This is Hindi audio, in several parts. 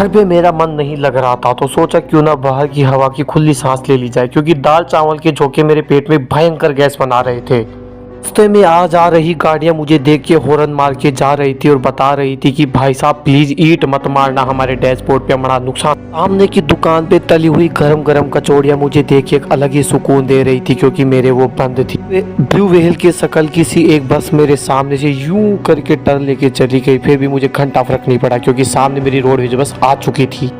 घर पे मेरा मन नहीं लग रहा था तो सोचा क्यों ना बाहर की हवा की खुली सांस ले ली जाए, क्योंकि दाल चावल के झोंके मेरे पेट में भयंकर गैस बना रहे थे। रास्ते में आ जा रही गाड़ियां मुझे देख के हॉर्न मार के जा रही थी और बता रही थी कि भाई साहब प्लीज ईंट मत मारना, हमारे डैशबोर्ड पे बड़ा नुकसान। सामने की दुकान पे तली हुई गरम गरम कचौड़ियां मुझे देख के एक अलग ही सुकून दे रही थी, क्योंकि मेरे वो बंद थी। ब्लू व्हेल के शकल की सी एक बस मेरे सामने से यूं करके टर्न लेके चली गई, फिर भी मुझे घंटा फर्क नहीं पड़ा, क्योंकि सामने मेरी रोडवेज बस आ चुकी थी।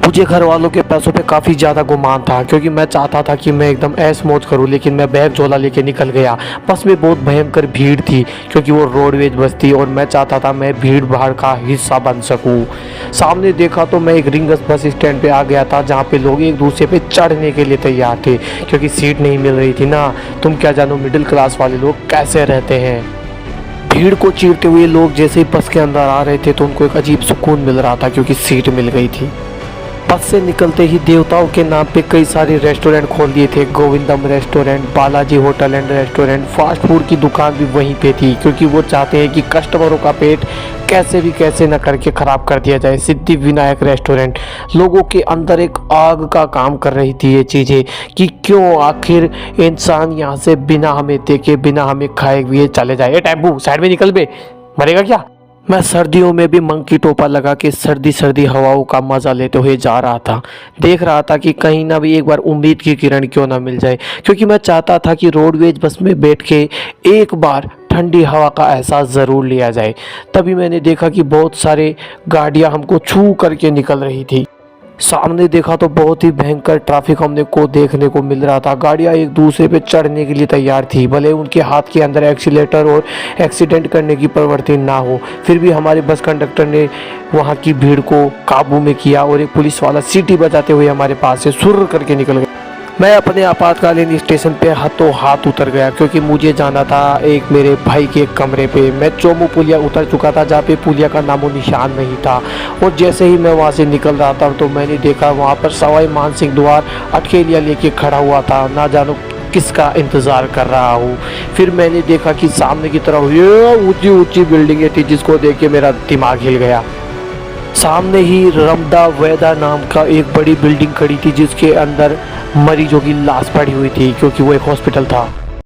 मुझे घर वालों के पैसों पे काफ़ी ज़्यादा गुमान था, क्योंकि मैं चाहता था कि मैं एकदम ऐश मौज करूं, लेकिन मैं बैग झोला लेके निकल गया। बस में बहुत भयंकर भीड़ थी, क्योंकि वो रोडवेज बस थी और मैं चाहता था मैं भीड़ भाड़ का हिस्सा बन सकूं। सामने देखा तो मैं एक रिंगस बस स्टैंड पे आ गया था, जहाँ पे लोग एक दूसरे पे चढ़ने के लिए तैयार थे, क्योंकि सीट नहीं मिल रही थी ना। तुम क्या जानो मिडिल क्लास वाले लोग कैसे रहते हैं। भीड़ को चीरते हुए लोग जैसे ही बस के अंदर आ रहे थे तो उनको एक अजीब सुकून मिल रहा था, क्योंकि सीट मिल गई थी। बस से निकलते ही देवताओं के नाम पे कई सारे रेस्टोरेंट खोल दिए थे। गोविंदम restaurant, Balaji hotel and restaurant, fast food की दुकान भी वहीं पे थी, क्योंकि वो चाहते हैं कि कस्टमरों का पेट कैसे भी कैसे न करके ख़राब कर दिया जाए। सिद्धि विनायक रेस्टोरेंट, लोगों के अंदर एक आग का काम कर रही थी ये चीज़ें कि क्यों आखिर इंसान यहाँ से बिना हमें देखे बिना हमें खाए हुए चले जाए। ए टेम्पू साइड में निकल बे, मरेगा क्या। मैं सर्दियों में भी मंकी टोपा लगा के सर्दी सर्दी हवाओं का मज़ा लेते हुए जा रहा था। देख रहा था कि कहीं ना भी एक बार उम्मीद की किरण क्यों ना मिल जाए, क्योंकि मैं चाहता था कि रोडवेज बस में बैठ के एक बार ठंडी हवा का एहसास ज़रूर लिया जाए। तभी मैंने देखा कि बहुत सारे गाड़ियां हमको छू करके निकल रही थी। सामने देखा तो बहुत ही भयंकर ट्रैफिक हमने को देखने को मिल रहा था। गाड़ियां एक दूसरे पे चढ़ने के लिए तैयार थी, भले उनके हाथ के अंदर एक्सीलेटर और एक्सीडेंट करने की प्रवृत्ति ना हो, फिर भी हमारे बस कंडक्टर ने वहां की भीड़ को काबू में किया और एक पुलिस वाला सीटी बजाते हुए हमारे पास से सुर्र करके निकल गया। मैं अपने आपातकालीन स्टेशन पे हाथों हाथ उतर गया, क्योंकि मुझे जाना था एक मेरे भाई के कमरे पे। मैं चोमू पुलिया उतर चुका था, जहाँ पे पुलिया का नामो निशान नहीं था। और जैसे ही मैं वहाँ से निकल रहा था तो मैंने देखा वहाँ पर सवाई मानसिंह द्वार अटकेलियाँ लेके खड़ा हुआ था, ना जानो किसका इंतज़ार कर रहा हूँ। फिर मैंने देखा कि सामने की तरफ ये ऊंची ऊंची बिल्डिंगें थी, जिसको देख के मेरा दिमाग हिल गया। सामने ही रमदा वेदा नाम का एक बड़ी बिल्डिंग खड़ी थी, जिसके अंदर मरीजों की लाश पड़ी हुई थी, क्योंकि वो एक हॉस्पिटल था।